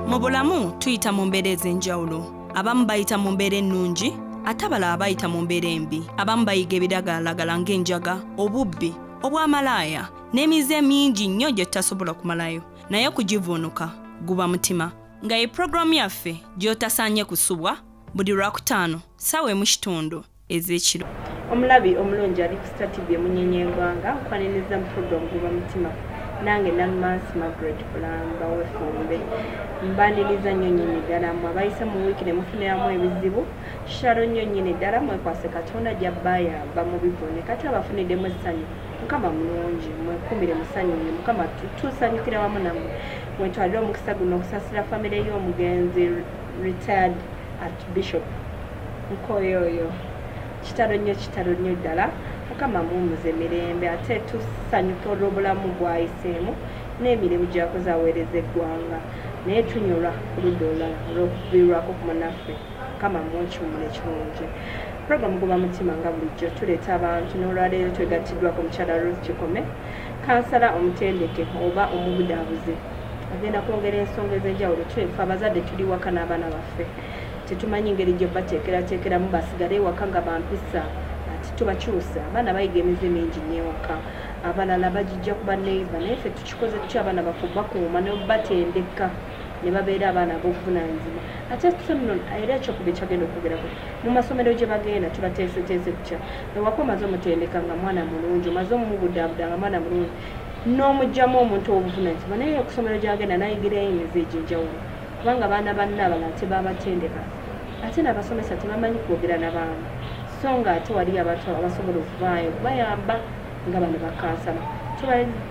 Mu bulamu tuyita mu mbeera ez'enjawulo. Abamu bayita mu mbeera ennungi ate abalala bayita mu mbeera embi. Abamu bayiga ebiragalalagala ng'enjaga, obubbi, obwamalaaya n'emize mingi nnyo gye tutasobola kumalayo. Naye kugivuunuka guba mutima. Nga ye puroguramu yaffe gy'otasaanye kusubwa buli Lwakutaano ssaawa emu kitundu ez'ekiro. Omulabi omulungi ali ku Star TV Munyenyengwanga nkwaniriza mu puroguramu guba mutima. Nange Nalmansi Margaret Bulamba wefumbe mbaniriza nnyo nnyini ddala mmwe abayise mu wiiki ne mufuniramu ebizibu kitalo nnyo nnyini ddala mwekwase Katonda gy'abbayamba mu bivune kati abafuniddemu essanyu Mukama mulungi mwekumire musanyu Mukama tusanyukira wamu nammwe mwetwalire omukisa guno okusasira famire y'omugenzi retired Archbishop Nkoyoyo kitalo nnyo ddala Mukama mumuze mirembe ate tusanyuka olw'obulamu bwayiseemu n'emirimu gy'akoze aweereza eggwanga naye tunyolwa ku ludda olulala olw'okuviirwako ku munaffe Mukama munkyumule kirungi. Puroguramu guba mutima nga bulijjo tuleeta abantu n'olwaleero twegattiddwako mukyala Ruth Kikome kansala omutendeke oba omubudaabuzi agenda kwongera ensonga ez'enjawulo twefe abazadde tuli waka n'abaana baffe tetumanyi ngeri gye bateekeramu basigale ewaka nga bampisa tubakyusa abaana bayiga emize mingi nnyo ewaka abalala bagijja ku baneiba naye ffe tukikoze tutya abaana baffe bakuuma n'obatendeka ne babeera abaana b'obuvunaanyizibwa ate tuno era ekyokuba ekyagenda okwogerako mu masomero gye bagenda tubateeseteese tutya ewaka omaze omutendeka nga mwana mulungi omaze omumubudaabuda nga mwana mulungi n'omugyamu omuntu ow'obuvunaanyizibwa naye okusomero gy'agenda n'ayigirayo emize egy'enjawulo kubanga abaana banne abalala tebabatendeka ate n'abasomesa tebamanyi kwogera n'abaana so nga ate wali abantu abasobola okuvaayo bayamba nga bano bakansala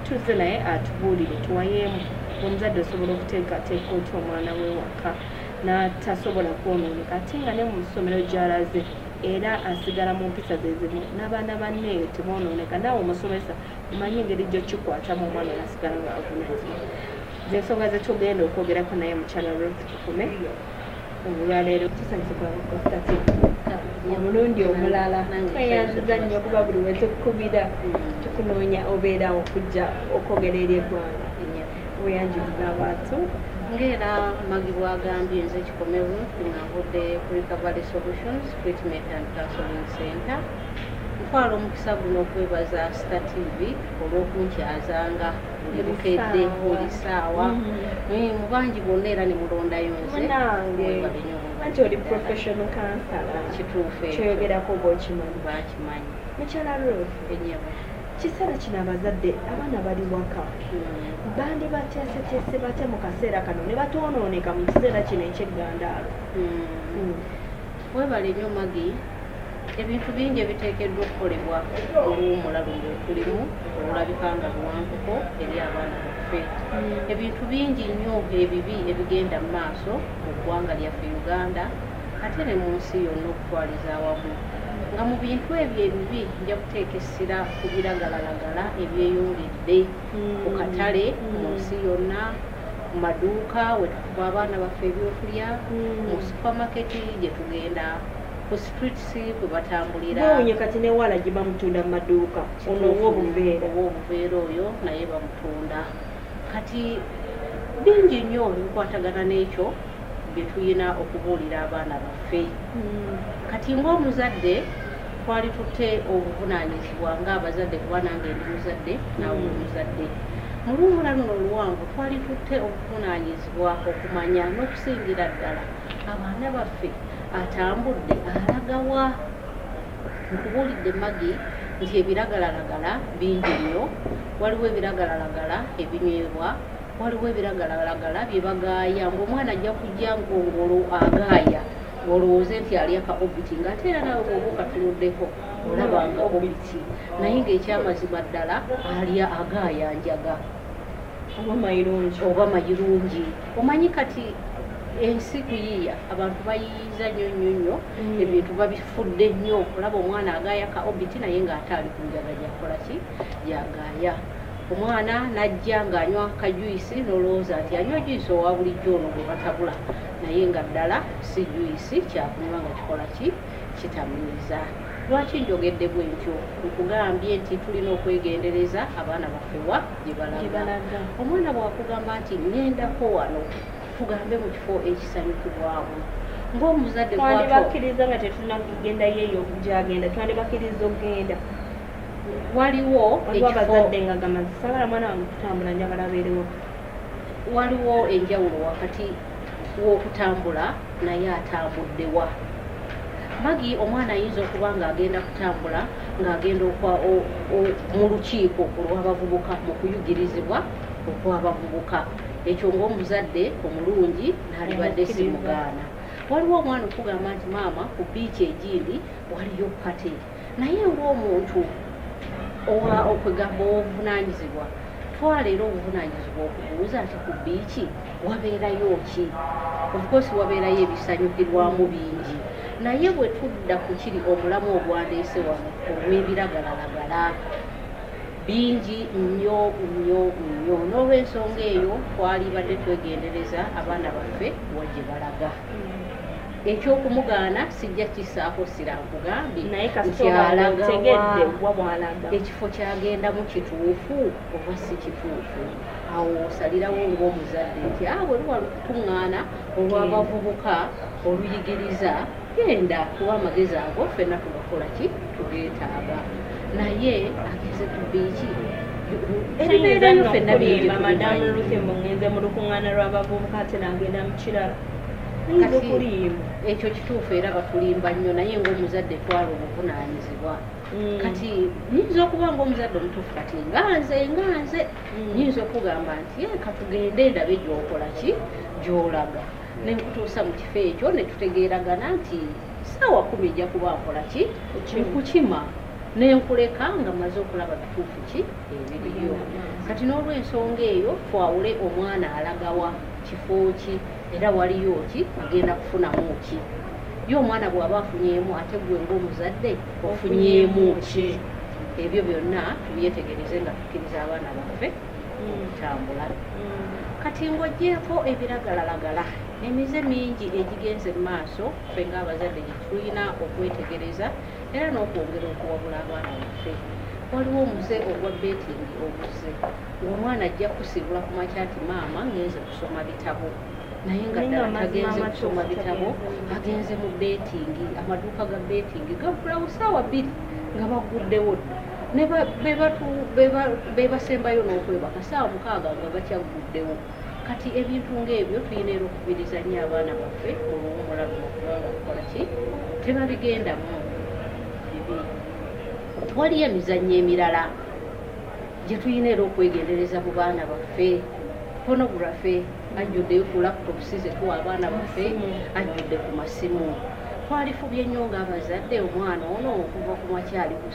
tuze naye atubuulire tuwayeemu omuzadde osobola okuteekateeka otya omwana we waka n'atasobola kwonooneka ate nga ne mu ssomero gy'alaze era asigala mu mpisa zezimu n'abaana banne teboonooneka naawe omusomesa omanyi engeri gy'okikwatamu omwana n'asigala ng'avunaanyizibwa z'ensonga zetugenda okwogerako naye mukyala Ruth Kikome olwaleero tusanyuka okutati omulundi omulala tweyanziza nnyo kuba buli we tukubira tukunoonya obeerawo okujja okwogera eri eggwanga weyanjiriza abantu ng'era Magi bw'agambye nze Kikomewo navudde ku Recovery Solutions Treatment and Counseling Center ntwala omukisa guno okwebaza Star TV olw'okunkyazanga buli bukedde buli ssaawa mu bangi bonna era ne mulondayo nze nange anti oli professional counselor kituufu kyoyogerako oba okimanyi bakimanyi mukyala Ruth enyabo kiseera kino abazadde abaana bali waka bandi bateeseteese batya mu kaseera kano ne batoonooneka mu kiseera kino ekyeggandaalo webale nnyo Magi ebintu bingi ebiteekeddwa okukolebwa olw'omulalu ng'otulimu olulabika nga luwanvuko eri abaana baffe ebintu bingi nnyo ebibi ebigenda mu maaso mu ggwanga lyaffe Uganda ate ne mu nsi yonna okutwaliza awamu nga mu bintu ebyo ebibi nja kuteeka essira ku biragalalagala ebyeyongedde ku katale mu nsi yonna mu maduuka we tukuba abaana baffe ebyokulya mu supamaketi gye tugenda ku streets kwe batambulira bawunye kati newala gye bamutunda mu maduuka ono owobuveera oyo naye bamutunda kati bingi nnyo ebikwatagana n'ekyo bye tulina okubuulira abaana baffe kati ng'omuzadde twali tutte obuvunaanyizibwa ng'abazadde kuba nange ndi muzadde naawe omuzadde mu luwula luno oluwanvu twali tutte obuvunaanyizibwa okumanya n'okusingira ddala abaana baffe atambudde alagawa nkubuulidde Magi nti ebiragalalagala bingi nnyo waliwo ebiragalalagala ebinywebwa waliwo ebiragalalagala bye bagaaya ng'omwana ajja kujja ngongolo agaaya olowooze nti ali aka obiti ng'ate era nawe bw'oba okatunuddeko olabanga obiti naye ng'ekyamazima ddala alya agaaya njaga oba mayirungi omanyi kati ensi kuyiiya abantu bayiyiza nnyo ebintu babifudde nnyo okulaba omwana agaaya ka obiti naye ng'ate ali ku njaga gyakola ki gyagaaya omwana najja ng'anywa kajuyisi n'olowooza nti anywa juyisi owa bulijjo ono gwe batabula naye nga ddala si juyisi kyakunywa nga kikola ki kitamiriza lwaki njogedde bwentyo nkugambye nti tulina okwegendereza abaana baffe wa gye balaga omwana bw'akugamba nti ngendako wano tugambe mu kifo ekisanyukibwamu ng'omuzadde twandibakkiriza nga tetunagenda yeeyo gyagenda twandibakkiriza okugenda waliwo abazadde nga gamazi sagala mwana wange kutambula njagala abeerewo waliwo enjawulo wakati w'okutambula naye atambuddewa magi omwana ayinza okuba ng'agenda kutambula ng'agenda mu lukiiko olw'abavubuka mu kuyugirizibwa okw'abavubuka ekyo ng'omuzadde omulungi n'alibadde simugaana waliwo omwana okugamba nti maama ku biiki egindi waliyo pate naye ng'omuntu okwegamba obuvunaanyizibwa twaleero obuvunaanyizibwa okubuuza nti ku biiki wabeerayo ki of course wabeerayo ebisanyukirwamu bingi naye bwe tudda ku kiri omulamu ogwandeese wano olw'ebiragalalagala bingi nnyo n'olw'ensonga eyo twalibadde twegendereza abaana baffe wagye balaga ekyokumugaana sijja kisaako sirankugambye naye kasitogedde bwalaga ekifo kyagendamu kituufu oba si kituufu awo osalirawo ng'omuzadde nti bwe luwa lukuŋŋaana olw'abavubuka oluyigiriza genda kuba amagezi ago ffenna tugakola ki tugeetaaga naye ageze ku biiki ebibeerayo ffenna bingi madamu luthembo ngenze mu lukuŋŋaana lw'abavubuka ate nagenda mu kirala ekyo kituufu era batulimba nnyo naye ng'omuzadde twala obuvunaanyizibwa kati nyinza okuba ng'omuzadde omutuufu kati nganze nyinza okugamba nti katugende ndabe gy'okola ki gy'olaga nenkutuusa mu kifo ekyo ne tutegeeragana nti ssaawa 10 ejja kuba nkola ki nkukima nenkuleka nga maze okulaba bituufu ki ebiriyo kati n'olw'ensonga eyo twawule omwana alagawa kifo ki era waliyo ki agenda kufunamu ki ye omwana bw'aba afunyeemu ate gwe ng'omuzadde ofunyeemu ki ebyo byonna tubyetegereze nga tukkiriza abaana baffe okutambula kati ng'oggyeko ebiragalalagala emize mingi egigenze mu maaso ffe ng'abazadde gye tulina okwetegereza era n'okwongera okuwabula abaana baffe waliwo omuze ogwa betingi omuze ng'omwana ajja kusibula ku makya nti maama ngenze kusoma bitabo naye nga ddala tagenze kusoma bitabo agenze mu betingi amaduuka ga betingi gagula busaawa 2 nga baguddewo bebasembayo n'okwebaka saawa 6 nga bakyaguddewo kati ebintu ng'ebyo tulina era okubiriza nnyo abaana baffe olw'omulalu okubanga kukola ki tebabigendamu bibi waliyo emizannyo emirala gye tulina era okwegendereza mu baana baffe pornography ajjuddeyo ku laputopusi zetuwa abaana baffe ajjudde ku masimu twalifubye nnyo ng'abazadde omwana ono okuva ku makyali ku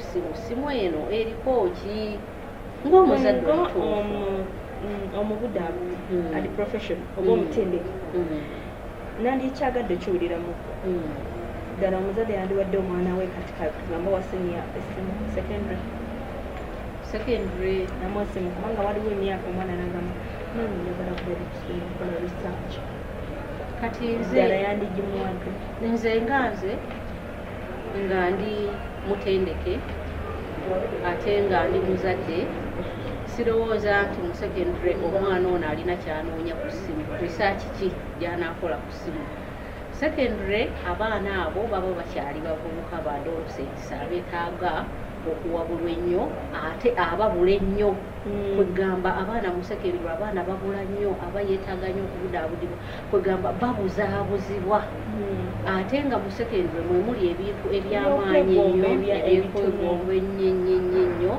simu eno eriko ki ng'omuzadde omubudaamu ali profession oba omutendeke nandikyagadde kiwuliramu ddala omuzadde yandiwadde omwana we kati kagamba wasenia essimu secondary namwesimu kubanga waliwo emyaka omwana nagamba nani njagala kubeera ekisoma okukola research kati ddala yandigimuwadde nze nga ndi mutendeke ate nga ndi muzadde sirowooza nti mu secondary omwana ono alina kyanoonya ku ssimu research ki gy'anaakola ku ssimu secondary abaana abo baba bakyali bavubuka ba adolescents abeetaaga okuwabulwa ennyo ate ababula ennyo kwegamba abaana mu secondary abaana babula nnyo aba yeetaaga nnyo okubudaabudibwa kwegamba babuzaabuzibwa ate nga mu secondary mwe muli ebintu ebyamaanyi ennyo ebyekwegomba ennyo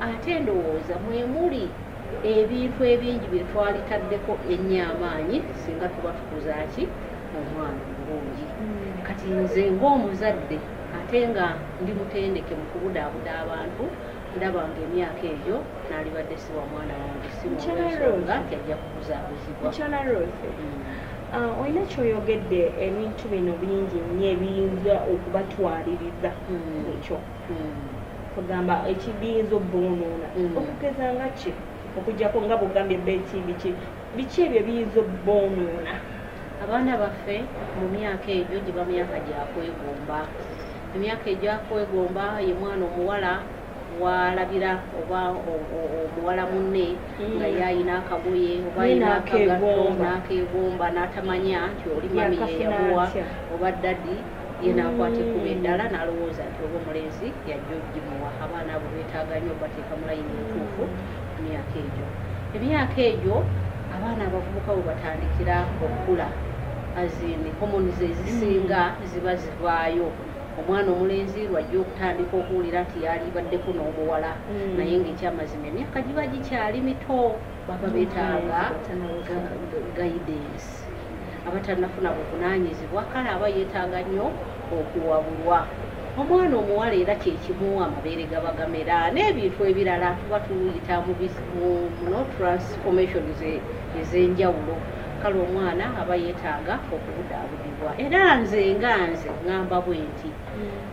ate ndowooza mwe muli ebintu ebingi bye twalitaddeko ennyo amaanyi singa tuba tukuzaaki omwana omulungi kati nze ng'omuzadde ate nga ndi mutendeke mu kubudaabuda abantu ndabanga emyaka egyo naalibadde si wa mwana wange si munsonga nti ajja kubuzaabuzibwa olina kyoyogedde ebintu bino bingi nnyo ebiyinza okubatwaliriza ekyo kugamba ekibiyinza obboonoona okugeza nga ki okugjako nga bugambye biki ebyo biyinza obboonoona abaana baffe mu myaka egyo giba myaka gyakwegomba emyaka egyakwegomba ye mwana omuwala bwalabira oba omuwala munne nga yayina akagoye oba yina akagatto n'akeegomba n'atamanya nti oli mami yeyabuwa oba daddi yena akwata ekkuba eddala n'alowooza nti oba omulenzi yajja ogimuwa. Abaana abo beetaaga nnyo bateeka mu layini entuufu ku myaka egyo. Emyaka egyo abaana abavubuka bwe batandikira okula azini homoni ze zisinga ziba zivaayo. Omwana omulenzi lwajja okutandika okuwulira nti yalibaddeko n'obuwala naye ng'ekyamazima emyaka giba gikyali mito, baba beetaaga guidance. Abatannafuna buvunaanyizibwa kale aba yeetaaga nnyo okuwabulwa. Omwana omuwala era kyekimu amabeere gaba gamera n'ebintu ebirala tuba tuyita mu transformation ez'enjawulo. Kale omwana aba yeetaaga okubudaabudibwa. Era nze ŋŋamba bwe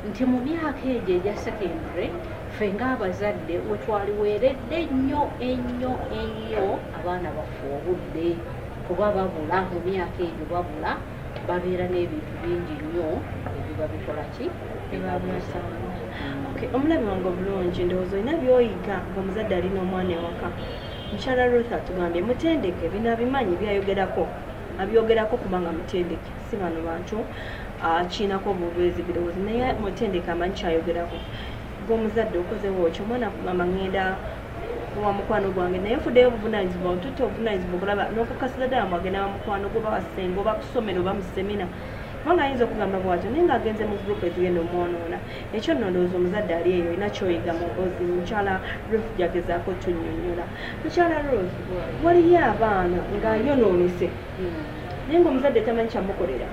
nti mu myaka egyo egya secondary ffe ng'abazadde we twaliweeredde ennyo abaana baffe obudde kuba babula mu myaka egyo babula babeera n'ebintu bingi nnyo ebiba bikola ki ebabulasamu. Omulabi wange obulungi ndowooza olina by'oyiga ng'omuzadde alina omwana ewaka. Mukyala Ruth atugambye mutendeke bino abimanyi abyogerako kubanga mutendeke si bano bantu kiinako obubeezi birowoozi naye mutendeke amanyi kyayogerako. Ng'omuzadde okozewo okyo omwana kugamba ŋŋenda wa mukwano gwange naye nfuddeyo obuvunanyizibwa otutte obuvunanyizibwa okulaba n'okukasiza ddala mwagenda wa mukwano gwe oba wasenga oba ku ssomero oba mu semina kubanga ayinza okugamba bwatyo naye ng'agenze mu gurupu ezigenda omwonoona. Ekyo nno ndowooza omuzadde ali eyo olina kyoyiga mu mpozi mukyala Ruth gyagezaako tunnyonnyola. Mukyala Ruth waliyo abaana ng'ayonoonese naye ng'omuzadde tamanyi kyamukolera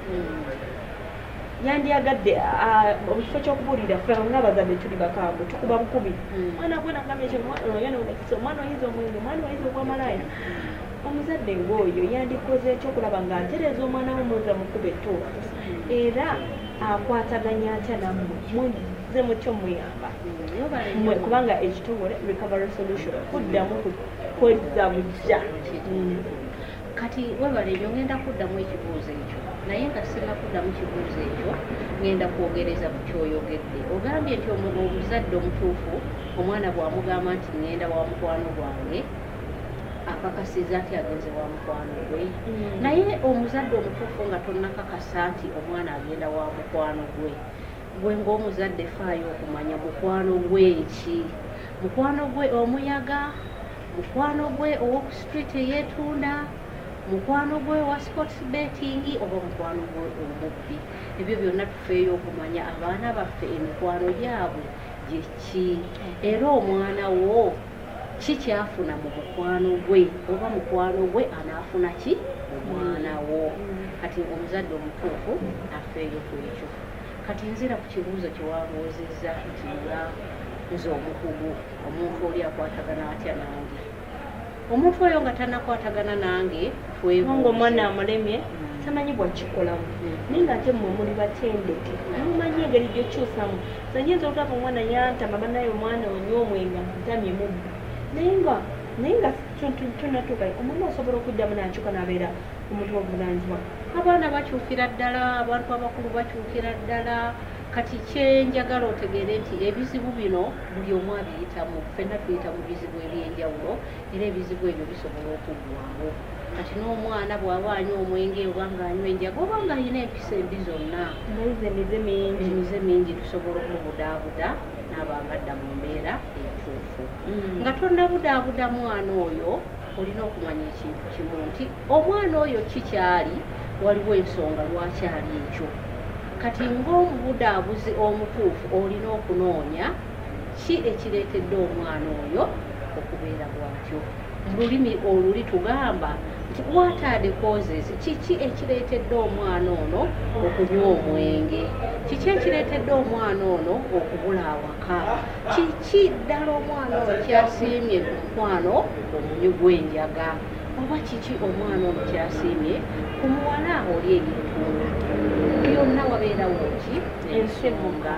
yandyagadde mu kifo ky'okubuulira ffe ng'abazadde tuli bakaago tukuba bukubi mwana gwe nagambye ekyo yonoonekise omwana oyiza omwenge omwana oyiza ogw'amalaaya. Omuzadde ng'oyo yandikoze ekyokulaba ng'atereeza omwana we mwenga mu kkuba ettuufu era akwataganya atya nammwe muze mutyo muyamba kubanga ekitongole recovery solution kuddamu kweza bujja. Kati webale nnyo ngenda kuddamu ekibuuzo ekyo naye nga singa kuddamu kibuuzo ekyo ngenda kwogereza ku kyoyogedde. Ogambye nti omuzadde omutuufu omwana bw'amugamba nti ngenda wa mukwano gwange akakasiza nti agenze wa mukwano gwe naye omuzadde omutuufu nga tonnakakasa nti omwana agenda wa mukwano gwe gwe ng'omuzadde faayo okumanya mukwano gwe ki. Mukwano gwe omuyaga, mukwano gwe ow'oku street eyeetunda, mukwano gwe wa sports betting oba mukwano gwe omubbi. Ebyo byonna tufeeyo okumanya abaana baffe emikwano gyabwe gye ki era omwana wo ki kyafuna mu mukwano gwe oba mukwano gwe anaafuna ki omwana wo. Kati omuzadde omutuufu afeeyo ku ekyo. Kati nzira ku kibuuzo kye wabuuzizza nti nga nze omukugu omuntu oli akwatagana atya nange. Omuntu oyo nga tannakwatagana nange nga omwana amulemye tamanyi bwakikolamu naye ng'ate mmwe muli batendeke mumanyi engeri gy'okyusamu. Nayinza okugamba omwana yantama banaye omwana onywa omwenga ntamye mubbi naye nga tunatuuka omwana osobola okuddamu n'akyuka n'abeera omuntu w'obuvunaanyizibwa. Abaana bakyukira ddala, abantu abakulu bakyukira ddala. Kati kyenjagala otegeere nti ebizibu bino buli omu abiyitamu, ffenna tuyita mu bizibu eby'enjawulo era ebizibu ebyo bisobola okuggwawo. Kati n'omwana bw'aba anywa omwenge oba ng'anywa enjaga oba ng'alina empisa embi zonna emize mingi tusobola okumubudaabuda n'aba ngadda mu mbeera entuufu. Nga tonnabudaabuda mwana oyo olina okumanya ekintu kimu nti omwana oyo kikyali waliwo ensonga lwakyali ekyo. Kati ng'omubudaabuzi omutuufu olina okunoonya ki ekireetedde omwana oyo okubeera bw'atyo. Mu lulimi oluli tugamba nti what are the causes, kiki ekireetedde omwana ono okunywa omwenge, kiki ekireetedde omwana ono okubula awaka, kiki ddala omwana ono kyasiimye ku mukwano omunywi gw'enjaga oba kiki omwana ono kyasiimye ku muwala oli eyeetuula. Byonna wabeerawo ki ensonga.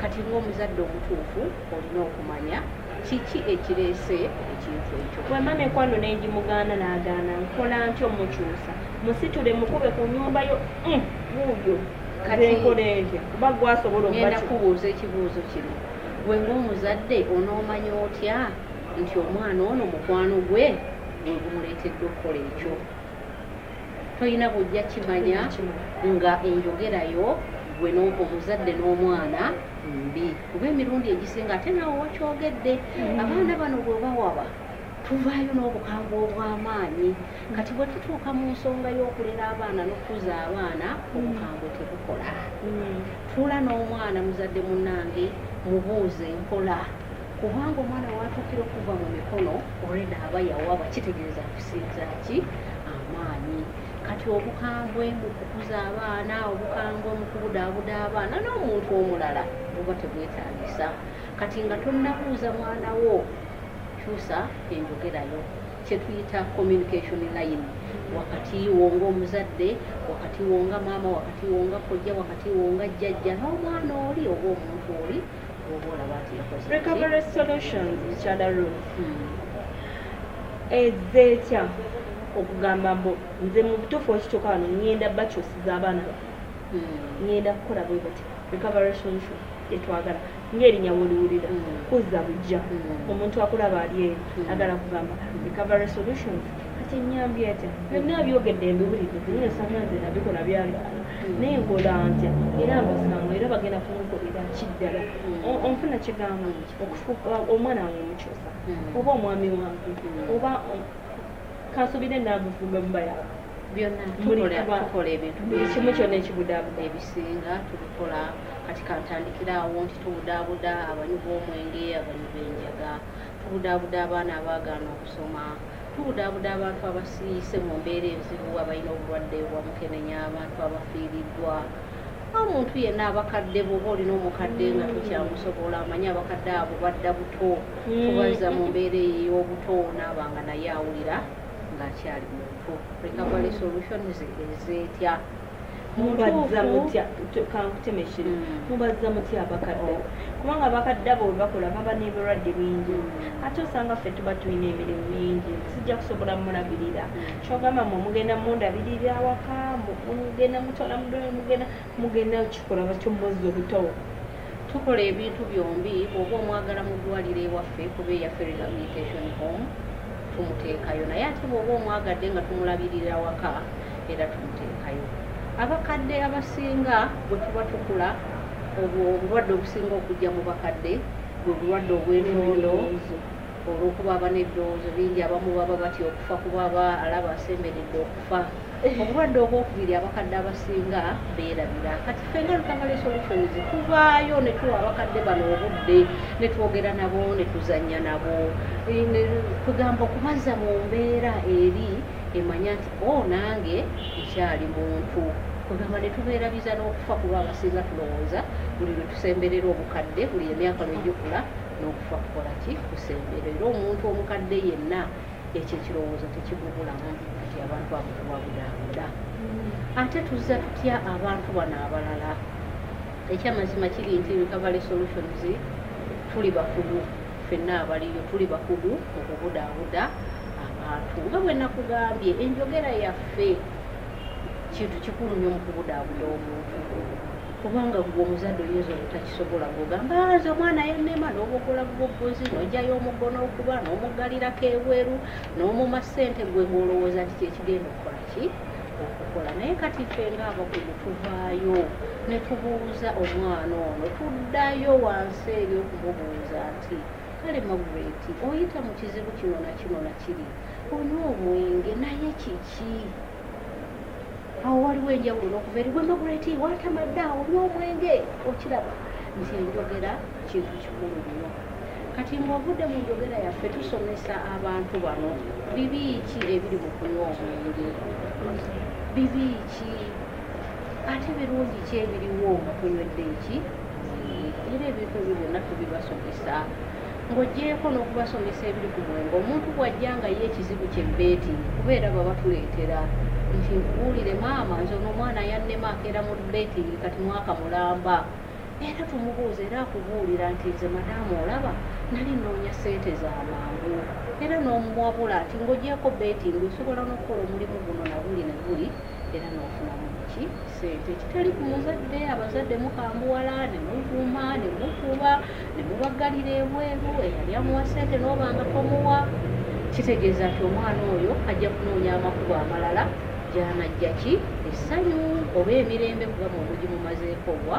Kati ng'omuzadde omutuufu olina okumanya kiki ekireese ekintu ekyo. Bwemama ekwano n'egimugaana n'agaana nkola ntyo mukyusa musitule mukube ku nnyumba yo wuuyo kati nkole ntya kuba gwasobola ngenda kubuuza ekibuuzo kino gwe ng'omuzadde onoomanya otya nti omwana ono mukwano gwe gwe gumuleetedde okukola ekyo tolina bujja kimanya nga enjogerayo gwe omuzadde n'omwana mbi kuba emirundi egisinga ate naawe wakyogedde abaana bano bwe bawaba tuvaayo n'obukambwe obw'amaanyi kati bwe tutuuka mu nsonga y'okulera abaana n'okukuza abaana obukambwe tebukola tuula n'omwana muzadde munnange mubuuze mpola kubanga omwana watuukira okuva mu mikono olweda aba yawaba kitegeeza kusinza ki amaanyi kati obukambwe mu kukuza abaana obukambwe mu kubudaabuda abaana n'omuntu omulala buba tebwetaagisa kati nga tonnabuuza mwana wo kyusa enjogerayo kyetuyita communication line wakati wo ng'omuzadde wakati wo nga maama wakati wo nga kojja wakati wo nga jjajja n'omwana oli oba omuntu oli oba olaba nti yakoze recovery solutions mukyala Ruth ezeetya okugamba mbu nze mu butuufu okituuka wano ngenda bakyosiza abaana ngenda kukola bwe bati recovery solution etwagala ng'erinnya woliwulira kuzza bujja omuntu akulaba ali eri agala kugamba recovery solutions kati ennyambi etya byonna byogedde mbiwulidde nyine osanga nze nabikola byalwana naye nkola ntya era mbasanga era bagenda kumukolera kiddala onfuna kigambo okufuuka omwana wange omukyosa oba omwami wange oba kansubire nagufumba mba yawe byonna tukola ebintu buli kimu kyonna ekibudaabuda ebisinga tubikola kati kantandikiraawo nti tubudaabuda abanywi b'omwenge abanywi b'enjaga tubudaabuda abaana abaagaana okusoma tubudaabuda abantu abasiise mu mbeera enzibu abalina obulwadde bwamukenenya abantu abafiiriddwa omuntu yenna abakadde bwoba olina omukadde nga tukyamusobola amanyi abakadde abo badda buto tubaza mu mbeera ey'obuto naabanga naye awulira ng'akyali muntu recovery solutions ezeetya mubazza mutya kankutemeshere mubazza mutya abakadde kubanga abakadde abo bwe bakola baba n'ebirwadde bingi ate osanga ffe tuba tulina emirimu mingi sijja kusobola mulabirira kyogamba mwe mugenda mundabirira awaka mugenda mutwala mugenda kikola batyo mubozza obutowo tukola ebintu byombi oba omwagala mu ddwaliro ewaffe kuba eyaffe rehabilitation home tumuteekayo naye ate bw'oba omwagadde nga tumulabirira waka era tumuteekayo abakadde abasinga bwe tuba tukula obulwadde obusinga okujja mu bakadde bwe bulwadde obw'entondo olw'okuba aba n'ebirowoozo bingi abamu baba batya okufa kuba aba alaba asemberedde okufa obulwadde obwokubiri abakadde abasinga beerabira kati ffe nga recovery solutions tuvaayo ne tuwa abakadde bano obudde ne twogera nabo ne tuzannya nabo tugamba okubazza mu mbeera eri emanya nti nange nkyali muntu kugamba ne tubeerabiza n'okufa kuba abasinga tulowooza buli lwe tusemberera obukadde buli emyaka lwegikula n'okufa kukola ki kusembera era omuntu omukadde yenna ekyo ekirowoozo tekimubulamu nti abantu abo tubabudaabuda ate tuzza tutya abantu bano abalala ekyamazima kiri nti recovery solutions tuli bakugu ffenna abaliyo tuli bakugu mu kubudaabuda abantu nga bwe nakugambye enjogera yaffe kintu kikulu nnyo mu kubudaabuda omuntu kubanga gwe omuzadde oyinza obutakisobola ng'ogamba nze omwana yannema n'obogola bugobbozi n'ojjayo omuggo n'okuba n'omuggalirako ebweru n'omuma ssente gwe ng'olowooza nti kyekigenda okukola ki okukola naye kati ffe ng'abakugu tuvaayo ne tubuuza omwana ono tuddayo wansi eri okumubuuza nti kale Magureti oyita mu kizibu kino na kino na kiri onywa omwenge naye kiki awo waliwo enjawulo n'okuva eri gwe Magureti watamadde awo onywa omwenge okiraba nti enjogera kintu kikulu nnyo kati ng'ovudde mu njogera yaffe tusomesa abantu bano bibi ki ebiri mu kunywa omwenge bibi ki ate birungi ki ebiriwo nga tunywedde eki era ebintu ebyo byonna tubibasomesa ng'oggyeko n'okubasomesa ebiri ku mwenge omuntu bw'ajja nga ye ekizibu kyebbeeti kubeera baba tuleetera nti nkubuulire maama nze ono omwana yannema akeera mu beetingi kati mwaka mulamba era tumubuuza era akubuulira nti nze madaamu olaba nali nnoonya ssente za mangu era n'omuwabula ati ng'ogyako beetingi osobola n'okukola omulimu guno na buli ne buli era n'ofunamu ki ssente kitali ku muzadde abazadde mukambuwala ne muvuma ne mukuba ne mubaggalira ebweru eyali amuwa ssente n'obanga tomuwa kitegeeza nti omwana oyo ajja kunoonya amakubo amalala gy'anajja ki essanyu oba emirembe kugamba omugimu mazeeko obwa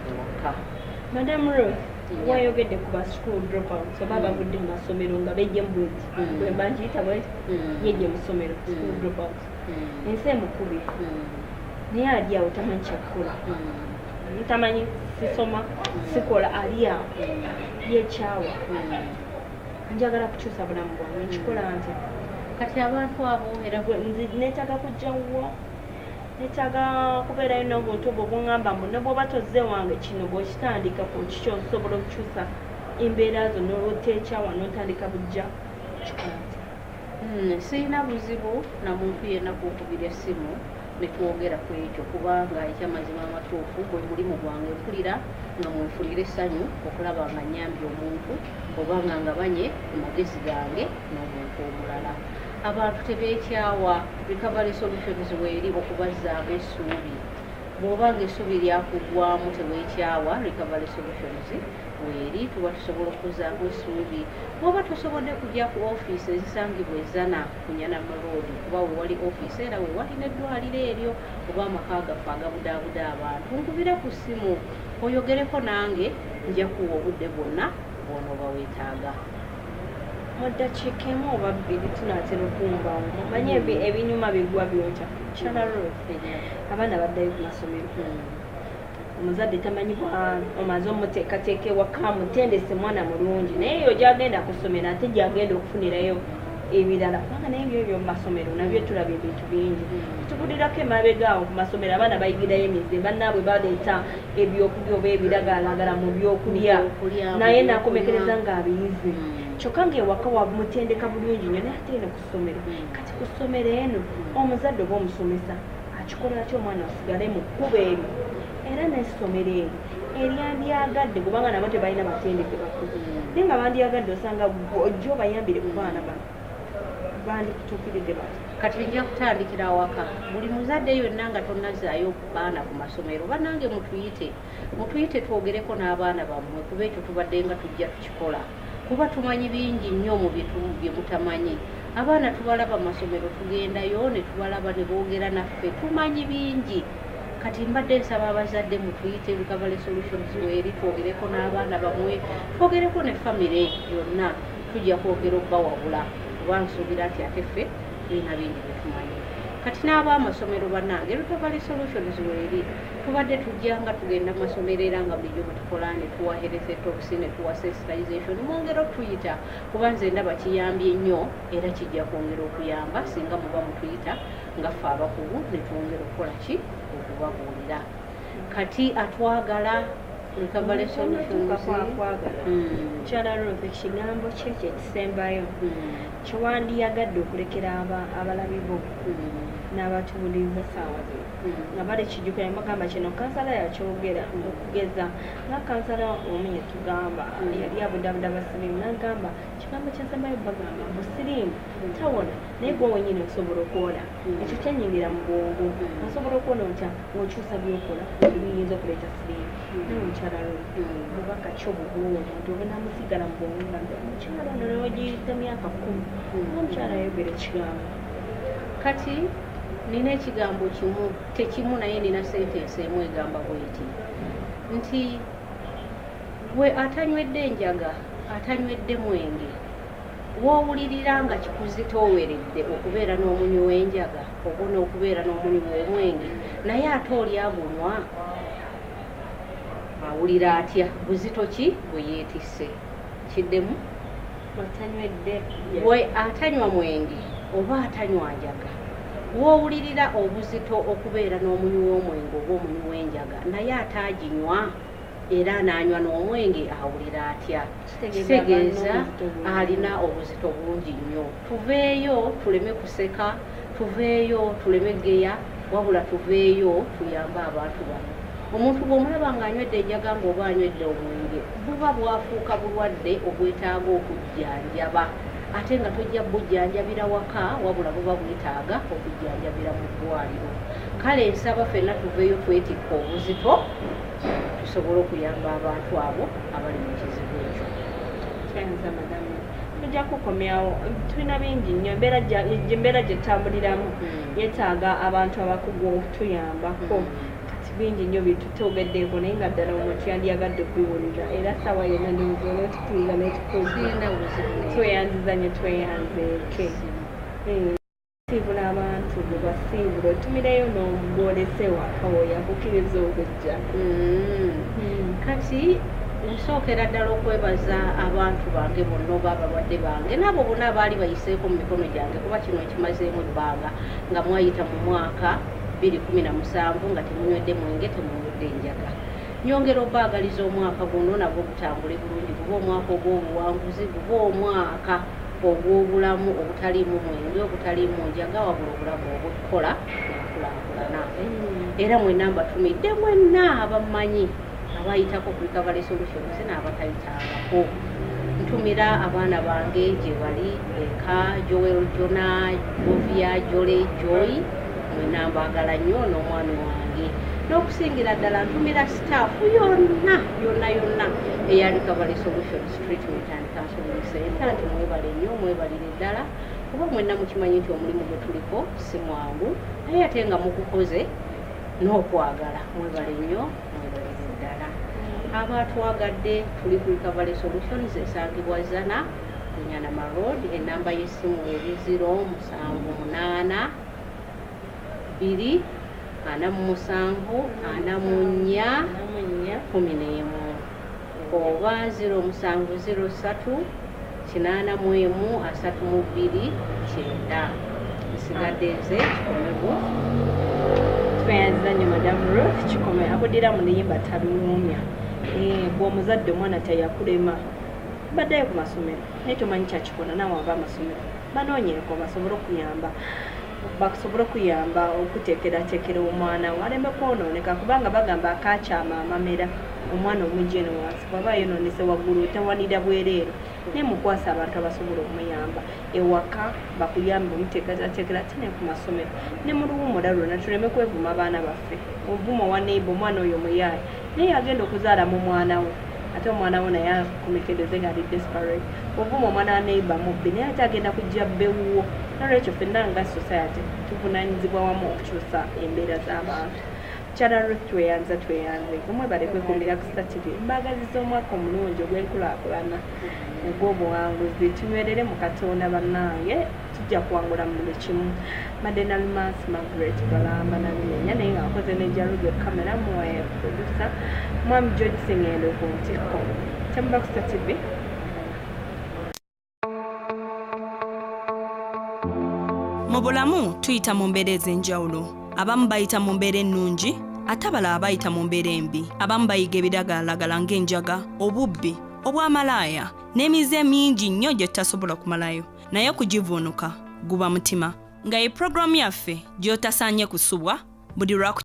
ewaka. Madam Ruth, wayogedde ku ba school dropouts oba bavudde mu masomero nga bejje mu bweti bwe mba nkiyita bweti yejje mu ssomero school dropouts ensi emukubi naye ali awo tamanyi kyakukola tamanyi sisoma sikola ali awo yekyawa njagala kukyusa bulamu bwange nkikola nti kati abantu abo era neetaaga kujjawuwa neetaaga kubeerayo n'obuntu obwo bwongamba mbu ne bw'oba tozze wange kino bw'okitandika ku kikyo osobola okukyusa embeera zo n'oteekyawa n'otandika bujja kikola nti sirina buzibu na muntu yenna kunkubira essimu ne twogera ku ekyo kubanga ekyamazima amatuufu gwe mulimu gwange mpulira nga mwenfunira essanyu okulaba nga nnyambye omuntu oba nga ngabanye ku magezi gange n'omuntu omulala. Abantu tebeekyawa recovery solutions weeri okubazzaamu essuubi bw'oba nga essuubi lyakugwamu teweekyawa recovery solutions weeri tuba tusobola okuzzaamu essuubi. Bw'oba tosobodde kujja ku ofiisi ezisangibwa ezana ku Nyanama Road kuba we wali ofiisi era we wali n'eddwaliro eryo oba amaka gaffe agabudaabuda abantu nkubire ku ssimu oyogereko nange nja kuwa obudde bwonna bw'onooba weetaaga. mu ddakiika emu oba bbiri tunaatera okumbaawo mumanye ebinyuma bigwa byokya Chana Ruth abaana baddayo ku masomero omuzadde tamanyi omaze omuteekateeka ewaka mutendese mwana mulungi naye eyo gyagenda kusomera ate gyagenda okufunirayo ebirala kubanga naye ebyo mu masomero nabyo tulaba ebintu bingi tugulirako emabega awo ku masomero abaana bayigirayo emize bannaabwe baleeta ebyokulya oba ebiragalalagala mu byokulya naye nakomekereza ng'abiyizi kyokka ng'ewaka wamutendeka bulungi nnyo naye ate eno ku ssomero kati ku ssomero eno omuzadde oba omusomesa akikola atya omwana osigale mu kkuba eryo era n'essomero eryo eryandyagadde kubanga nabo tebalina matendeke bakulu naye nga bandyagadde osanga ojja obayambire ku baana bano bandikutuukiridde bati kati nja kutandikira awaka buli muzadde yonna nga tonnazaayo baana ku masomero bannange mutuyite twogereko n'abaana bammwe kuba ekyo tubadde nga tujja tukikola kuba tumanyi bingi nnyo mu bye mutamanyi. Abaana tubalaba mu masomero tugendayo ne tubalaba ne boogera naffe tumanyi bingi. Kati mbadde nsaba abazadde mutuyite recovery solutions weeri twogereko n'abaana bamwe twogereko ne famire yonna tujja kwogera obbawabula kuba nsuubira nti ate ffe tulina bingi bye tumanyi. Kati n'ab'amasomero bannange recovery solutions weeri tubadde tujjanga tugenda mu masomero era nga bulijjo bwe tukola ne tuwa health talks ne tuwa sensitization mwongera okutuyita kuba nze ndaba kiyambye nnyo era kijja kwongera okuyamba singa muba mutuyita nga ffe abakugu ne twongera okukola ki okubabuulira. Kati atwagala recovery solutions Chana Ruth ekigambo kye kyekisembayo kyewandiyagadde okulekera abalabi bo n'abatubuliza saawa zino nga bali kijjukira bagamba kino kansala yakyogera okugeza nga kansala omu yetugamba yali abudabuda basiriimu n'agamba kigambo kyensembayo bagamba busiriimu tawona naye gwe wenyini osobola okuwona ekyo kyenyingira mu bwongo osobola okuwona otya ng'okyusa byokola ebiyinza okuleeta siriimu n'omukyala bubaka kyo bugula omuntu oba namusigala mu bwongo nga omukyala ono newagiyita myaka 10 omukyala ayogera ekigambo. Kati nina ekigambo kimu tekimu naye nina sentensi emu egamba bweti nti gwe atanywedde enjaga atanywedde mwenge woowulirira nga kikuzitooweredde okubeera n'omunywi w'enjaga oba n'okubeera n'omunywi w'omwenge naye ate oli agunywa awulira atya buzito ki bwe yeetisse kiddemu we atanywa mwenge oba atanywa njaga woowulirira obuzito okubeera n'omunywi w'omwenge oba omunywi w'enjaga naye ate aginywa era anaanywa n'omwenge awulira atya kitegeeza alina obuzito bungi nnyo. Tuveeyo tuleme kuseka tuveeyo tuleme geya wabula tuveeyo tuyambe abantu bano omuntu bw'omulaba ng'anywedde enjaga ng'oba anywedde omwenge buba bwafuuka bulwadde obwetaaga okujjanjaba ate nga tojja bujjanjabira waka wabula buba bwetaaga okujjanjabira mu ddwaliro. Kale nsaba ffenna tuveeyo twetikka obuzito tusobole okuyamba abantu abo abali mu kizibu ekyo. Kyenza madamu tujja kukomyawo tulina bingi nnyo embeera gye tutambuliramu yeetaaga abantu abakugu okutuyambako kati bingi nnyo byetutoogeddeeko naye nga ddala omuntu yandiyagadde okubiwulira era ssaawa yonna ndowooza n'otutuulira n'etweyanziza ne tweyanzeeke siibula abantu bwe basiibula otumireyo n'ogwolese waka woyakukkiriza okujja. Kati nsookera ddala okwebaza abantu bange bonna oba abalwadde bange n'abo bonna abaali bayiseeko mu mikono gyange kuba kino ekimazeemu ebbanga nga mwayita mu mwaka 2017 nga temunywedde mwenge temunywedde enjaga. Nyongera obbaagaliza omwaka guno nagwo gutambule bulungi guba omwaka ogw'obuwanguzi guba omwaka ogw'obulamu obutaliimu mwenge obutaliimu njaga wabula obulamu obukkola enkulaakulana. Era mwenna mbatumidde mwenna abammanyi abayitako ku Recovery Solutions n'abatayitangako. Ntumira abaana bange gye bali eka Joel Jona Govia Jole Joy mwenna mbaagala nnyo n'omwami wange n'okusingira ddala ntumira sitaafu yonna eya Recovery Solutions Treatment and Counseling Center nti mwebale nnyo mwebalire ddala kuba mwenna mukimanyi nti omulimu gwe tuliko si mwangu naye ate nga mugukoze n'okwagala mwebale nnyo mwebalire ddala. Abatwagadde tuli ku Recovery Solutions esangibwa Zana Nyanama Road ennamba y'essimu eri 078 2 47 44 11 oba 0703 81 32 nsigadde nze kikomebu. Tweyanziza nnyo madamu Ruth kikome akudira mu niyimba taluumya. Bw'omuzadde omwana teyakulema baddayo ku masomero naye tomanyi kyakikola naawe ava amasomero banoonyeeko basobole okuyamba okuteekerateekera omwana we aleme kwonooneka kubanga bagamba akakyama amamera omwana omugye wansi bw'aba yonoonese waggulu tawanira bwereere naye mukwasa abantu abasobola okumuyamba ewaka bakuyambe omuteekerateekera ate ne ku masomero ne mu luwummula lwonna tuleme kwevuma abaana baffe ovuma owa neiba omwana oyo muyaaye naye agenda okuzaala mu mwana we ate omwana we naye akomekereze nga ali desperate ovuma omwana wa neiba mubbi naye ate agenda kujja bbewuwo nolwekyo ffenna nga society tuvunaanyizibwa wamu okukyusa embeera z'abantu. Mukyala Ruth tweyanze omwebale kwekumbira ku Star TV mbaagaziza omwaka omulungi ogw'enkulaakulana ogw'obuwanguzi tunywerere mu Katonda bannange tujja kuwangula mu buli kimu. Madena Lumas Margaret Balamba nabimenya naye nga akoze ne Jaruge kamera muwaye producer mwami George Singendo ku ntikko temba ku Star TV. Mu bulamu tuyita mu mbeera ez'enjawulo. Abamu bayita mu mbeera ennungi ate abalala bayita mu mbeera embi. Abamu bayiga ebiragalalagala ng'enjaga, obubbi, obwamalaaya n'emize mingi nnyo gye tutasobola kumalayo naye okugivuunuka guba mutima nga ye puroguramu yaffe gy'otasaanye kusubwa buli lwa